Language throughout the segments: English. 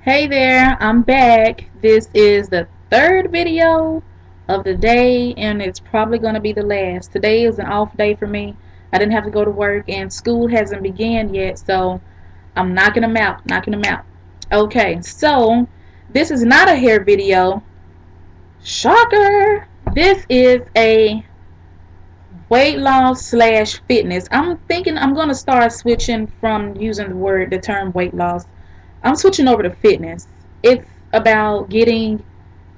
Hey there, I'm back. This is the third video of the day, and it's probably going to be the last. Today is an off day for me. I didn't have to go to work, and school hasn't begun yet, so I'm knocking them out. Okay, so this is not a hair video. Shocker! This is a weight loss slash fitness. I'm thinking I'm going to start switching from using the term weight loss. I'm switching over to fitness. It's about getting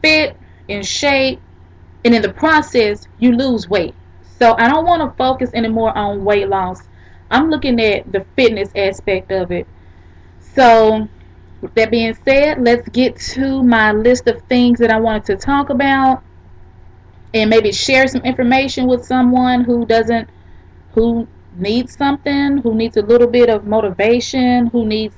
fit, in shape, and in the process, you lose weight. So I don't want to focus anymore on weight loss. I'm looking at the fitness aspect of it. So with that being said, let's get to my list of things that I wanted to talk about and maybe share some information with someone who needs something, who needs a little bit of motivation, who needs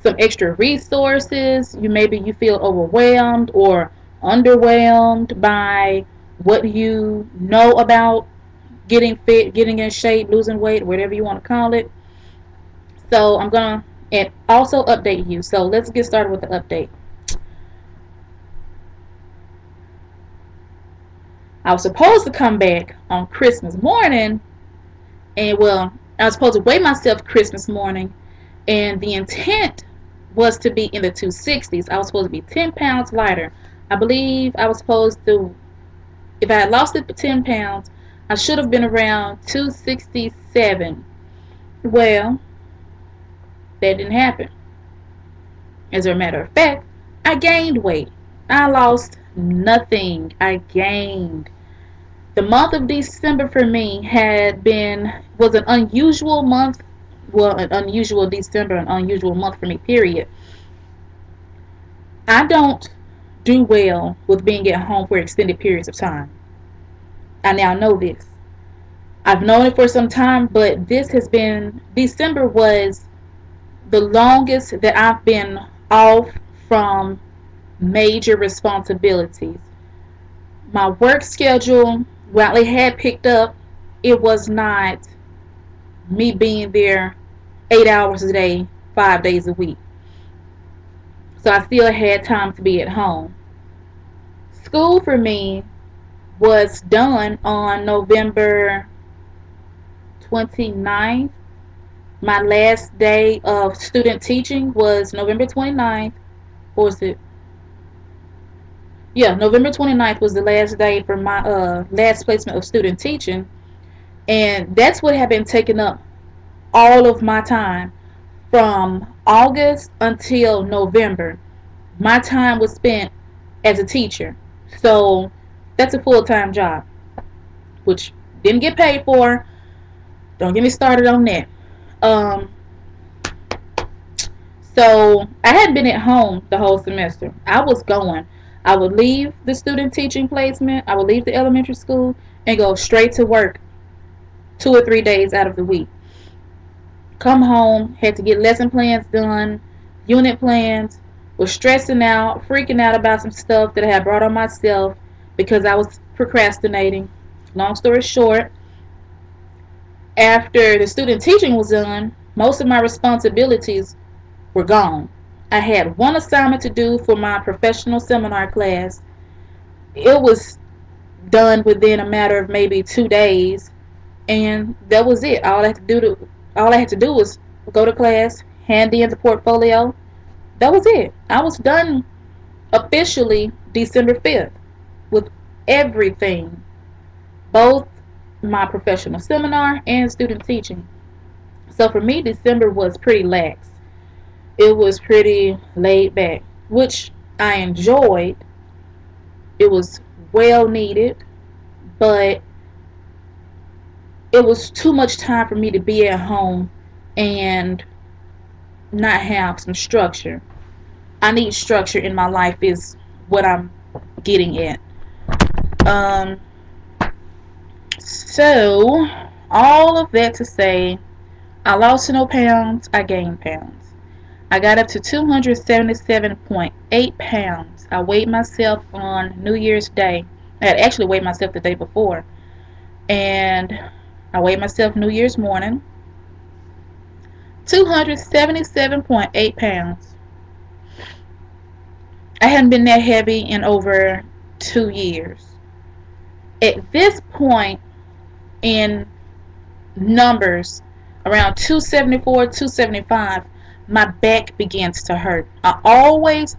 some extra resources. Maybe you feel overwhelmed or underwhelmed by what you know about getting fit, getting in shape, losing weight, whatever you want to call it. So I'm gonna and also update you. So let's get started with the update. I was supposed to come back on Christmas morning, and I was supposed to weigh myself Christmas morning, and the intent was to be in the 260s. I was supposed to be 10 pounds lighter. I believe I was supposed to, if I had lost it for 10 pounds, I should have been around 267. Well, that didn't happen. As a matter of fact, I gained weight. I lost nothing. I gained. The month of December for me was an unusual month. Well, an unusual December, an unusual month for me, period. I don't do well with being at home for extended periods of time. I now know this. I've known it for some time, but December was the longest that I've been off from major responsibilities. My work schedule, while it had picked up, it was not me being there 8 hours a day, 5 days a week. So I still had time to be at home. School for me was done on November 29th. My last day of student teaching was November 29th. Or was it? Yeah, November 29th was the last day for my last placement of student teaching. And that's what had been taking up all of my time from August until November. My time was spent as a teacher. So that's a full-time job, which didn't get paid for. Don't get me started on that. So I hadn't been at home the whole semester. I was going. I would leave the student teaching placement. I would leave the elementary school and go straight to work 2 or 3 days out of the week. Come home, had to get lesson plans done, unit plans, was stressing out, freaking out about some stuff that I had brought on myself because I was procrastinating. Long story short, after the student teaching was done, most of my responsibilities were gone. I had one assignment to do for my professional seminar class. It was done within a matter of maybe 2 days, and that was it. All I had to do was go to class, hand in the portfolio. That was it. I was done officially December 5th with everything, both my professional seminar and student teaching. So for me, December was pretty lax. It was pretty laid back, which I enjoyed. It was well needed, but it was too much time for me to be at home and not have some structure. I need structure in my life is what I'm getting at. So all of that to say, I lost no pounds, I gained pounds. I got up to 277.8 pounds. I weighed myself on New Year's Day. I had actually weighed myself the day before. And I weighed myself New Year's morning. 277.8 pounds. I hadn't been that heavy in over 2 years. At this point in numbers, around 274, 275, my back begins to hurt. I always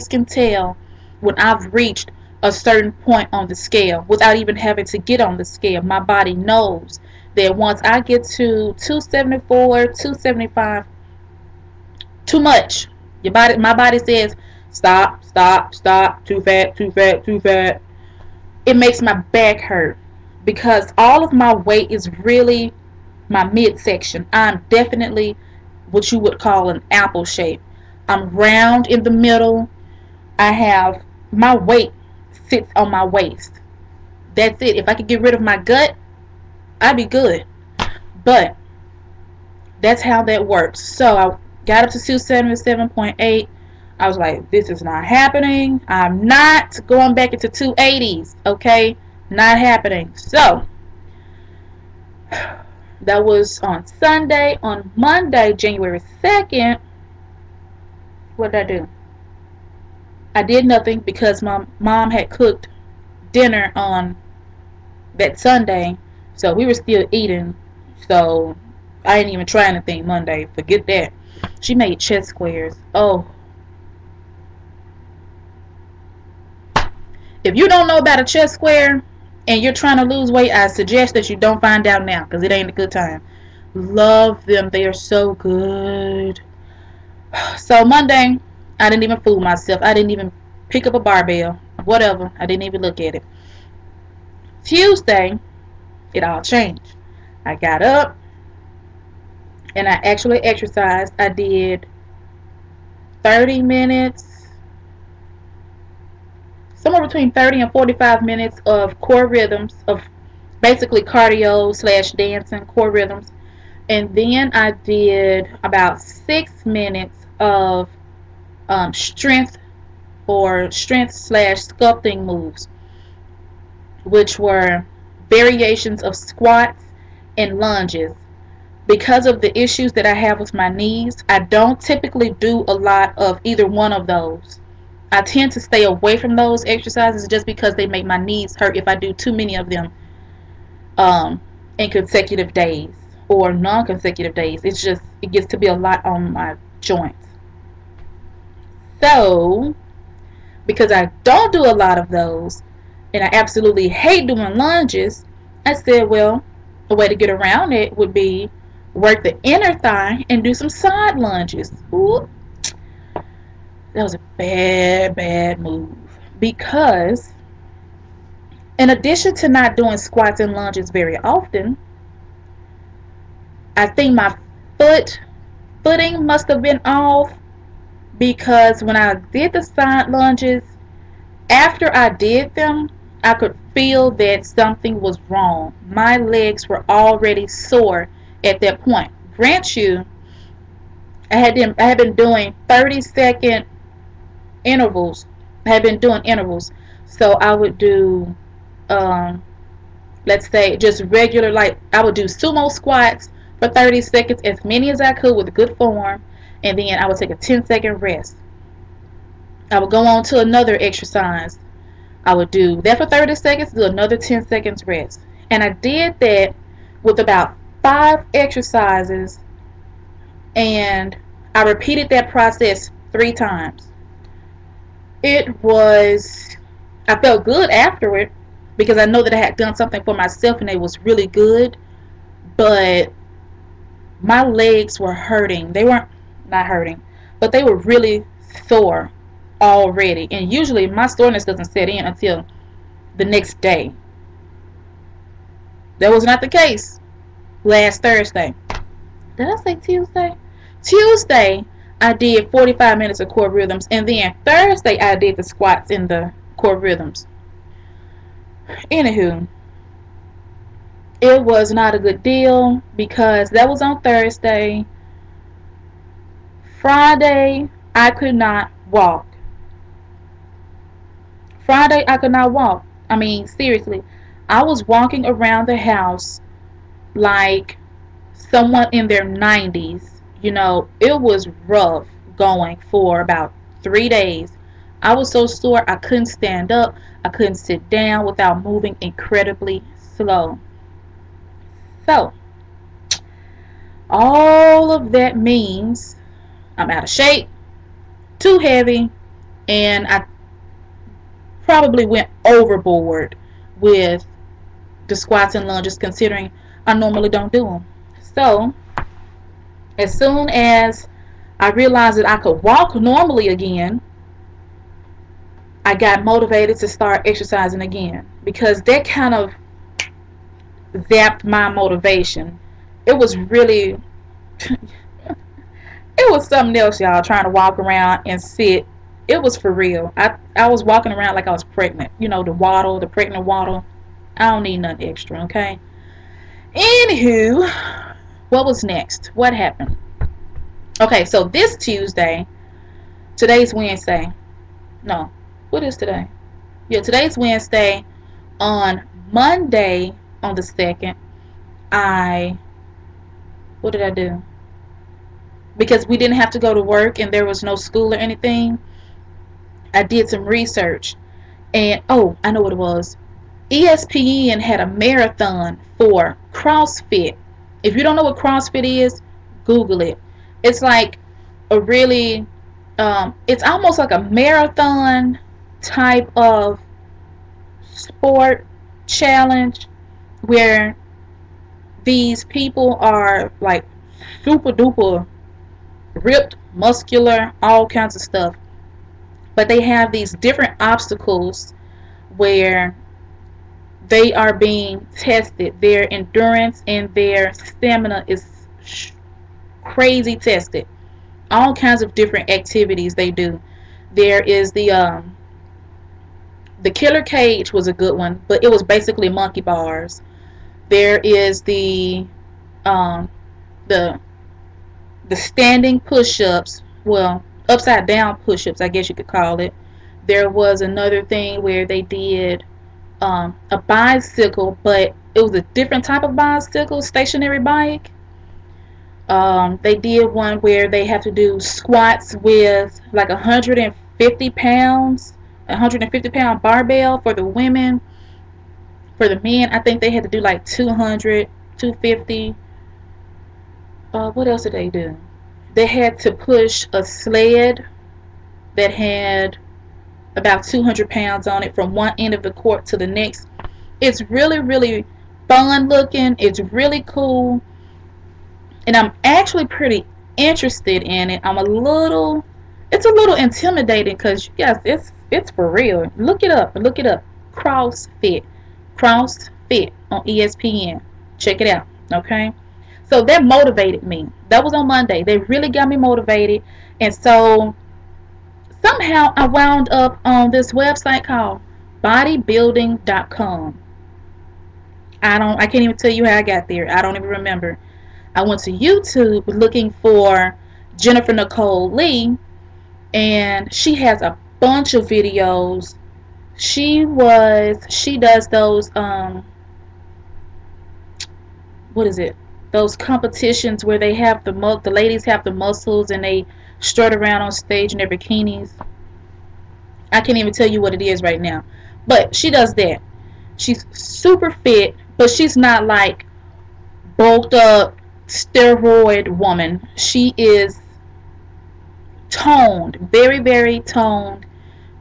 can tell when I've reached a certain point on the scale without even having to get on the scale. My body knows that once I get to 274, 275, too much. My body says, stop, stop, stop, too fat, too fat, too fat. It makes my back hurt because all of my weight is really my midsection. I'm definitely what you would call an apple shape. I'm round in the middle. I have my weight sits on my waist. That's it. If I could get rid of my gut, I'd be good. But that's how that works. So I got up to 277.8. I was like, this is not happening. I'm not going back into 280s. Okay? Not happening. So that was on Sunday. On Monday, January 2nd, what did I do? I did nothing because my mom had cooked dinner on that Sunday. So we were still eating. So I didn't even try anything Monday. Forget that. She made chest squares. Oh. If you don't know about a chest square and you're trying to lose weight, I suggest that you don't find out now because it ain't a good time. Love them. They are so good. So Monday, I didn't even fool myself. I didn't even pick up a barbell. Whatever. I didn't even look at it. Tuesday, it all changed. I got up and I actually exercised. I did 30 minutes, somewhere between 30 and 45 minutes of core rhythms, of basically cardio slash dancing, core rhythms. And then I did about 6 minutes of strength slash sculpting moves, which were variations of squats and lunges. Because of the issues that I have with my knees, I don't typically do a lot of either one of those. I tend to stay away from those exercises just because they make my knees hurt if I do too many of them in consecutive days or non-consecutive days. It gets to be a lot on my joints. So, because I don't do a lot of those, and I absolutely hate doing lunges, I said, well, a way to get around it would be work the inner thigh and do some side lunges. Ooh. That was a bad move because in addition to not doing squats and lunges very often, I think my footing must have been off because when I did the side lunges, after I did them, I could feel that something was wrong. My legs were already sore at that point. Grant you, I had been doing 30-second intervals. I had been doing intervals. So I would do, let's say, just regular, like I would do sumo squats for 30 seconds, as many as I could with good form, and then I would take a 10-second rest. I would go on to another exercise. I would do that for 30 seconds, do another 10 seconds rest. And I did that with about 5 exercises, and I repeated that process 3 times. I felt good afterward because I know that I had done something for myself and it was really good, but my legs were hurting. They weren't not hurting, but they were really sore already. And usually my soreness doesn't set in until the next day. That was not the case last Thursday. Did I say Tuesday? Tuesday, I did 45 minutes of core rhythms, and then Thursday I did the squats and the core rhythms. Anywho, it was not a good deal because that was on Thursday. Friday, I could not walk. Friday, I could not walk. I mean, seriously, I was walking around the house like someone in their 90s. You know, it was rough going for about 3 days. I was so sore I couldn't stand up. I couldn't sit down without moving incredibly slow. So, all of that means I'm out of shape, too heavy, and I probably went overboard with the squats and lunges considering I normally don't do them. So, as soon as I realized that I could walk normally again, I got motivated to start exercising again because that kind of zapped my motivation. It was really, it was something else, y'all, trying to walk around and sit. It was for real. I was walking around like I was pregnant. You know, the waddle, the pregnant waddle. I don't need nothing extra, okay? Anywho, what was next? What happened? Okay, so this Tuesday, today's Wednesday. No, what is today? Yeah, today's Wednesday. On Monday, on the 2nd, what did I do? Because we didn't have to go to work and there was no school or anything, I did some research. And, oh, I know what it was. ESPN had a marathon for CrossFit. If you don't know what CrossFit is, Google it. It's like a really, it's almost like a marathon type of sport challenge where these people are like super duper ripped, muscular, all kinds of stuff. But they have these different obstacles where they are being tested. Their endurance and their stamina is crazy tested. All kinds of different activities they do. There is the killer cage was a good one, but it was basically monkey bars. There is the standing push-ups, well, upside down push-ups, I guess you could call it. There was another thing where they did a bicycle, but it was a different type of bicycle, stationary bike. They did one where they have to do squats with like 150 pounds, 150-pound barbell for the women. For the men, I think they had to do like 200, 250. What else did they do? They had to push a sled that had about 200 pounds on it from one end of the court to the next. It's really, really fun looking. It's really cool. And I'm actually pretty interested in it. It's a little intimidating because, yes, it's for real. Look it up. Look it up. CrossFit on ESPN. Check it out. Okay? So that motivated me. That was on Monday. They really got me motivated. And so somehow I wound up on this website called bodybuilding.com. I can't even tell you how I got there. I don't even remember. I went to YouTube looking for Jennifer Nicole Lee, and she has a bunch of videos. She does those what is it? Those competitions where they have the ladies have the muscles and they strut around on stage in their bikinis. I can't even tell you what it is right now. But she does that. She's super fit, but she's not like bulked up steroid woman. She is toned, very, very toned,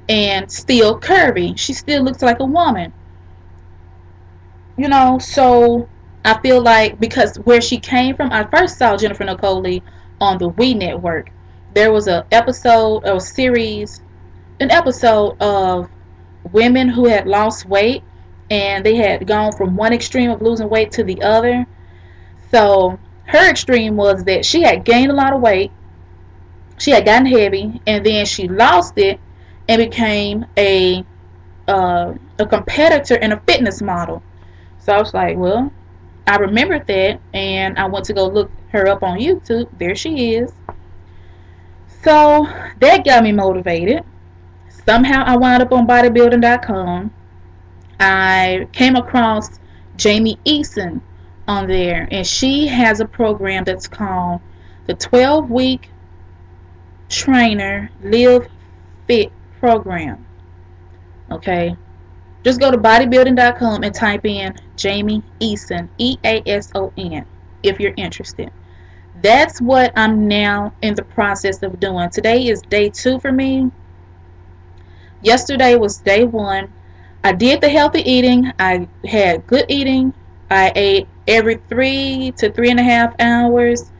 and still curvy. She still looks like a woman. You know, so I feel like because where she came from, I first saw Jennifer Nicole Lee on the We Network. There was an episode of women who had lost weight, and they had gone from one extreme of losing weight to the other. So her extreme was that she had gained a lot of weight, she had gotten heavy, and then she lost it and became a competitor and a fitness model. So I was like, well, I remembered that, and I went to go look her up on YouTube. There she is. So that got me motivated. Somehow I wound up on bodybuilding.com. I came across Jamie Eason on there, and she has a program that's called the 12-week trainer live fit program. Okay, just go to bodybuilding.com and type in Jamie Eason, Eason, if you're interested. That's what I'm now in the process of doing. Today is day 2 for me. Yesterday was day 1. I did the healthy eating. I had good eating. I ate every 3 to 3.5 hours.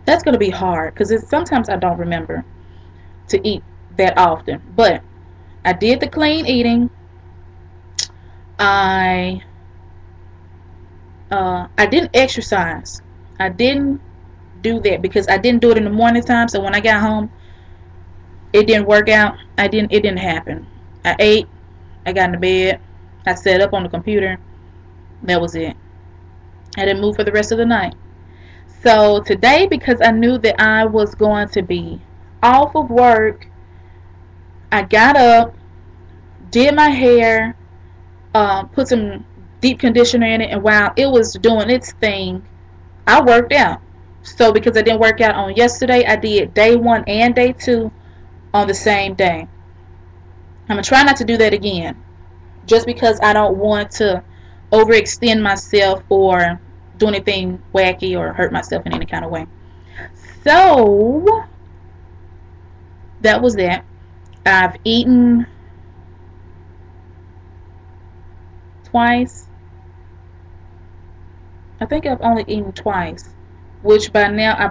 That's going to be hard because sometimes I don't remember to eat that often. But I did the clean eating. I didn't exercise. I didn't do that because I didn't do it in the morning time. So when I got home, it didn't work out. It didn't happen. I ate. I got into bed. I sat up on the computer. That was it. I didn't move for the rest of the night. So today, because I knew that I was going to be off of work, I got up, did my hair, put some deep conditioner in it, and while it was doing its thing, I worked out. So because I didn't work out on yesterday, I did day 1 and day 2 on the same day. I'm going to try not to do that again, just because I don't want to overextend myself or do anything wacky or hurt myself in any kind of way. So that was that. I've eaten twice. I think I've only eaten twice, which by now I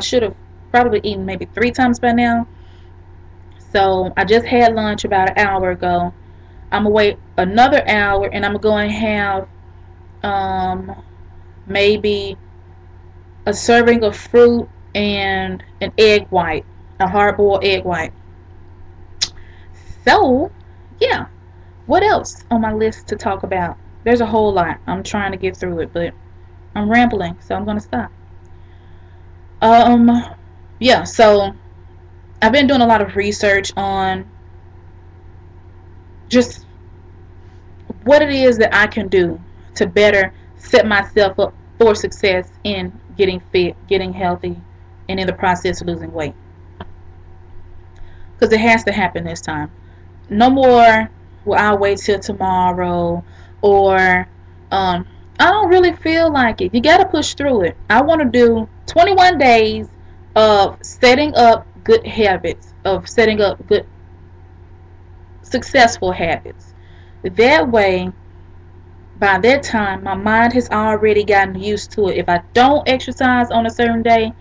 should have probably eaten maybe 3 times by now. So I just had lunch about an hour ago. I'm gonna wait another hour and I'm going to have maybe a serving of fruit and an egg white, a hard-boiled egg white. So yeah, what else on my list to talk about? There's a whole lot. I'm trying to get through it, but I'm rambling, so I'm gonna stop. Yeah, so I've been doing a lot of research on just what it is that I can do to better set myself up for success in getting fit, getting healthy, and in the process losing weight. Because it has to happen this time. No more will I wait till tomorrow, or I don't really feel like it. You got to push through it. I want to do 21 days of setting up good habits, of setting up good successful habits. That way, by that time, my mind has already gotten used to it. If I don't exercise on a certain day,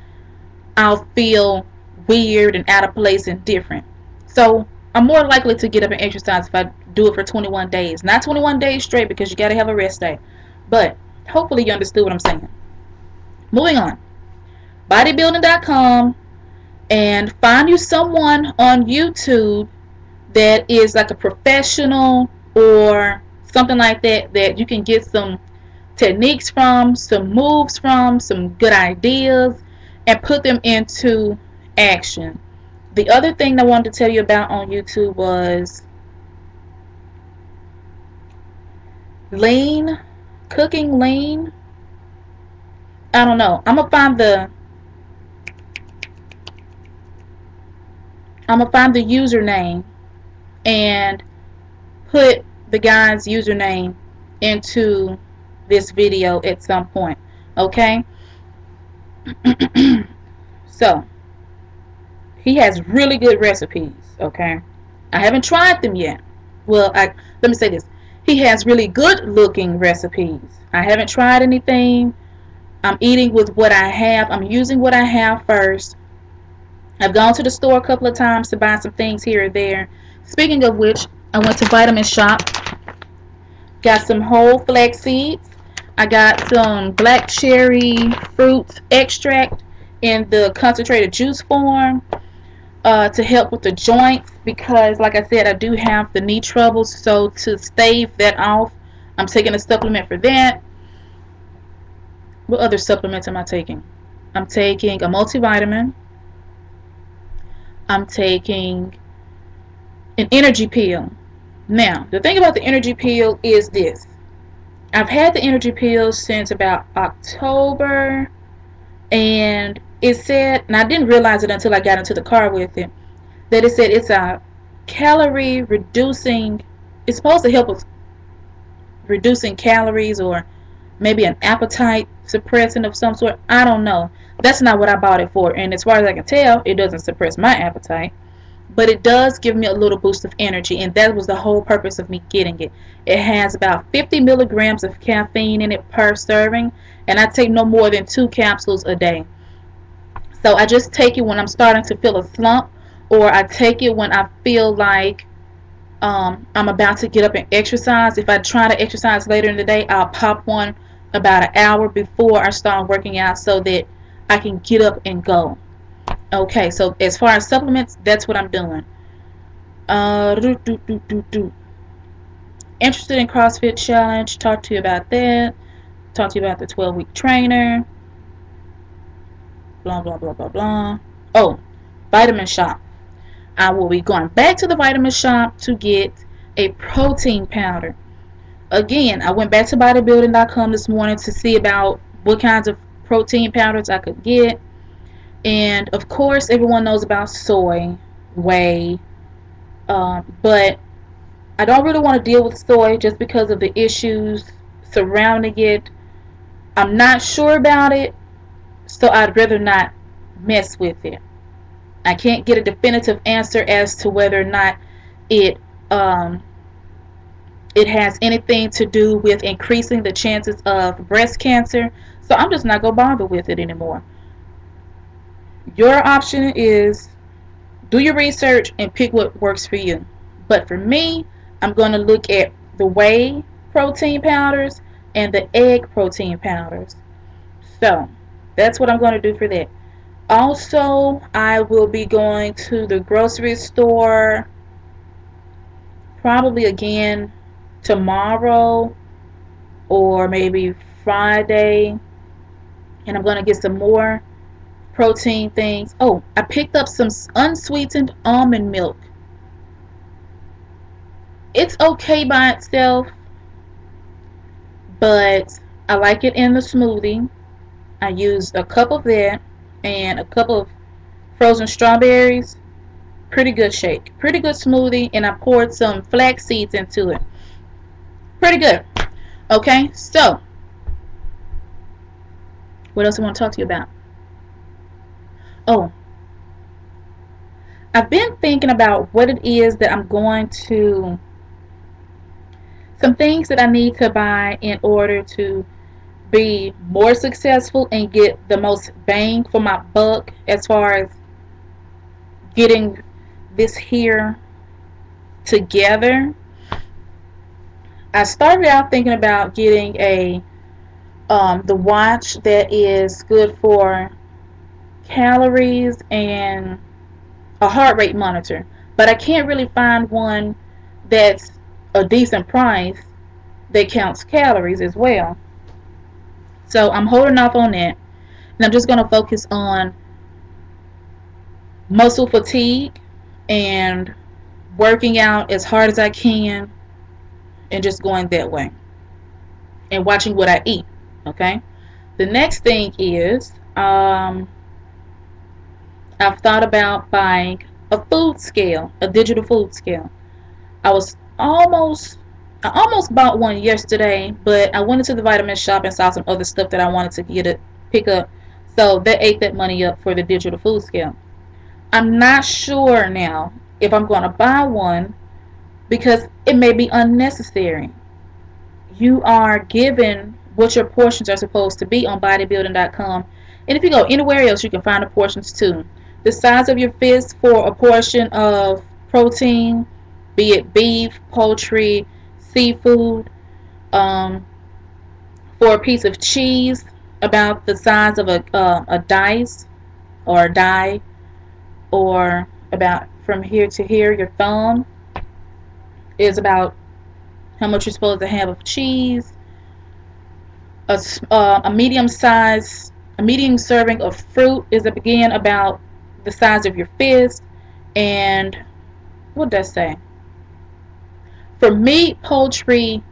I'll feel weird and out of place and different. So I'm more likely to get up and exercise if I do it for 21 days. Not 21 days straight, because you got to have a rest day. But hopefully you understood what I'm saying. Moving on. Bodybuilding.com, and find you someone on YouTube that is like a professional or something like that, that you can get some techniques from, some moves from, some good ideas, and put them into action. The other thing that I wanted to tell you about on YouTube was cooking lean. I don't know. I'm gonna find the username and put the guy's username into this video at some point. Okay? So he has really good recipes. Okay, I haven't tried them yet. Well, let me say this: he has really good looking recipes. I haven't tried anything. I'm eating with what I have. I'm using what I have first. I've gone to the store a couple of times to buy some things here and there. Speaking of which, I went to Vitamin Shop. Got some whole flax seeds. I got some black cherry fruit extract in the concentrated juice form to help with the joints, because like I said, I do have the knee troubles. So to stave that off, I'm taking a supplement for that. What other supplements am I taking? I'm taking a multivitamin. I'm taking an energy pill. Now, the thing about the energy pill is this. I've had the energy pill since about October, and it said, and I didn't realize it until I got into the car with it, that it said it's a calorie reducing. It's supposed to help with reducing calories or maybe an appetite suppressant of some sort. I don't know. That's not what I bought it for. And as far as I can tell, it doesn't suppress my appetite. But it does give me a little boost of energy. And that was the whole purpose of me getting it. It has about 50 milligrams of caffeine in it per serving. And I take no more than 2 capsules a day. So I just take it when I'm starting to feel a slump. Or I take it when I feel like I'm about to get up and exercise. If I try to exercise later in the day, I'll pop one about an hour before I start working out so that I can get up and go. Okay, so as far as supplements, that's what I'm doing. Interested in CrossFit Challenge? Talk to you about that. Talk to you about the 12-week trainer. Blah, blah, blah, blah, blah. Oh, vitamin shop. I will be going back to the vitamin shop to get a protein powder. Again, I went back to bodybuilding.com this morning to see about what kinds of protein powders I could get. And of course, everyone knows about soy, whey. But I don't really want to deal with soy just because of the issues surrounding it. I'm not sure about it, so I'd rather not mess with it. I can't get a definitive answer as to whether or not it has anything to do with increasing the chances of breast cancer. So I'm just not going to bother with it anymore. Your option is do your research and pick what works for you. But for me, I'm going to look at the whey protein powders and the egg protein powders. So that's what I'm going to do for that. Also, I will be going to the grocery store probably again tomorrow or maybe Friday, and I'm going to get some more protein things. Oh, I picked up some unsweetened almond milk. It's okay by itself, but I like it in the smoothie. I used a cup of that and a cup of frozen strawberries. Pretty good shake, pretty good smoothie, and I poured some flax seeds into it. Pretty good. Okay, so what else I want to talk to you about? Oh, I've been thinking about what it is that I'm going to, some things that I need to buy in order to be more successful and get the most bang for my buck as far as getting this here together. I started out thinking about getting the watch that is good for calories and a heart rate monitor, but I can't really find one that's a decent price that counts calories as well. So I'm holding off on that, and I'm just going to focus on muscle fatigue and working out as hard as I can and just going that way and watching what I eat. Okay, the next thing is I've thought about buying a food scale, a digital food scale. I almost bought one yesterday, but I went into the vitamin shop and saw some other stuff that I wanted to pick up, so that ate that money up for the digital food scale. I'm not sure now if I'm going to buy one because it may be unnecessary. You are given what your portions are supposed to be on bodybuilding.com, and if you go anywhere else, you can find the portions too. The size of your fist for a portion of protein, be it beef, poultry, seafood, for a piece of cheese, about the size of a dice or a die, or about from here to here, your thumb is about how much you're supposed to have of cheese. A medium serving of fruit is again about the size of your fist. And what does that say? For meat, poultry,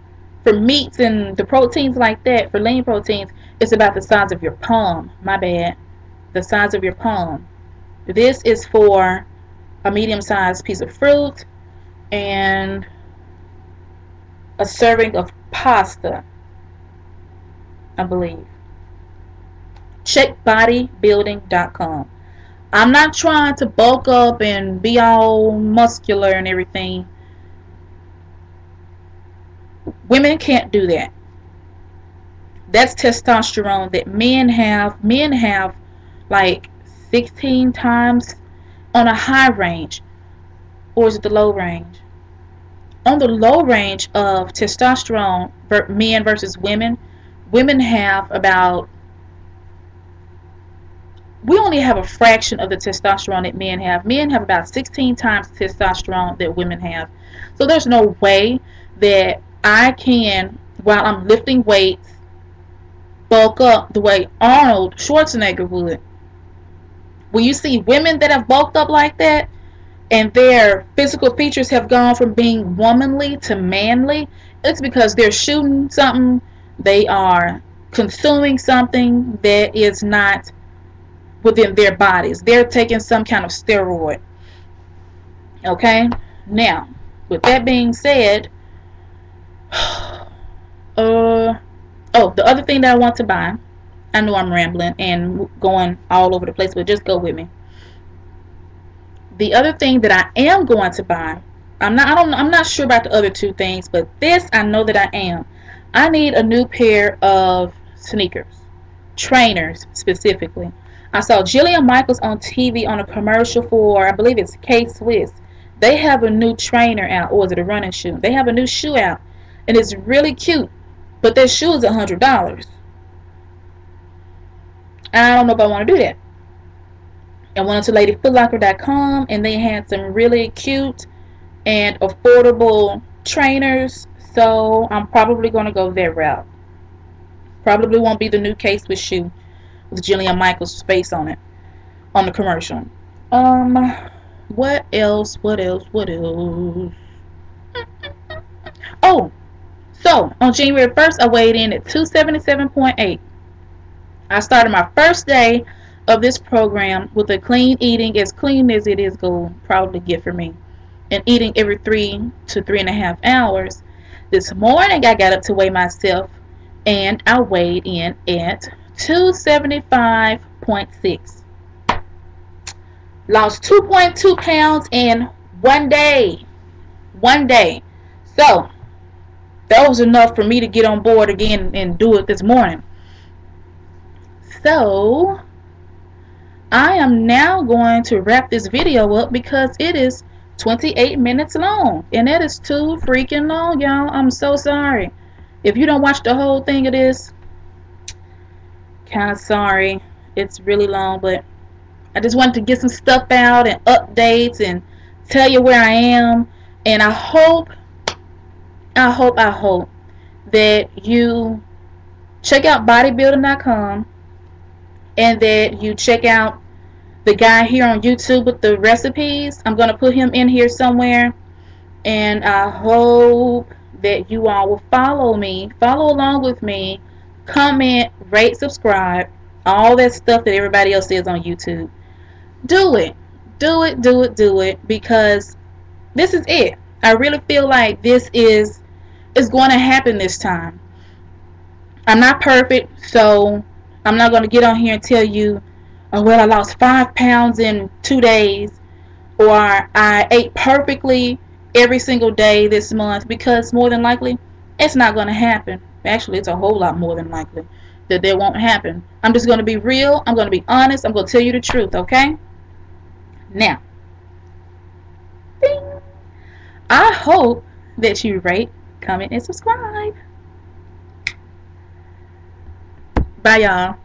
for meats and the proteins like that, for lean proteins, it's about the size of your palm. My bad. The size of your palm. This is for a medium-sized piece of fruit. and a serving of pasta, I believe. Check bodybuilding.com. I'm not trying to bulk up and be all muscular and everything. Women can't do that. That's testosterone that men have. Men have like 16 times on a high range. Or is it the low range? On the low range of testosterone, men versus women, women have about, we only have a fraction of the testosterone that men have. Men have about 16 times the testosterone that women have. So there's no way that I can, while I'm lifting weights, bulk up the way Arnold Schwarzenegger would. When you see women that have bulked up like that, and their physical features have gone from being womanly to manly, it's because they're shooting something, they are consuming something that is not within their bodies. They're taking some kind of steroid. Okay? Now, with that being said, the other thing that I want to buy, I know I'm rambling and going all over the place, but just go with me. The other thing that I am going to buy, I'm not sure about the other two things, but this I know that I am. I need a new pair of sneakers, trainers specifically. I saw Jillian Michaels on TV on a commercial for, I believe it's K-Swiss. They have a new trainer out, or is it a running shoe? They have a new shoe out, and it's really cute, but that shoe is $100. I don't know if I want to do that. I went to ladyfootlocker.com, and they had some really cute and affordable trainers, so I'm probably going to go that route. Probably won't be the new K-Swiss shoe with Jillian Michaels' face on it, on the commercial. What else? Oh, so on January 1st, I weighed in at 277.8. I started my first day of this program with a clean eating, as clean as it is going to probably get for me, and eating every 3 to 3.5 hours. This morning I got up to weigh myself, and I weighed in at 275.6. Lost 2.2 pounds in one day. So that was enough for me to get on board again and do it this morning. So I am now going to wrap this video up because it is 28 minutes long, and that is too freaking long, y'all. I'm so sorry. If you don't watch the whole thing of this, kind of sorry. It's really long, but I just wanted to get some stuff out and updates and tell you where I am. And I hope that you check out bodybuilding.com, and that you check out the guy here on YouTube with the recipes. I'm going to put him in here somewhere. And I hope that you all will follow along with me, comment, rate, subscribe, all that stuff that everybody else says on YouTube. Do it, because this is it. I really feel like this is going to happen this time. I'm not perfect, so I'm not going to get on here and tell you, oh, well, I lost 5 pounds in 2 days, or I ate perfectly every single day this month, because more than likely it's not going to happen. Actually, it's a whole lot more than likely that won't happen. I'm just going to be real. I'm going to be honest. I'm going to tell you the truth, okay? Now, ding. I hope that you rate, comment, and subscribe. Bye, y'all.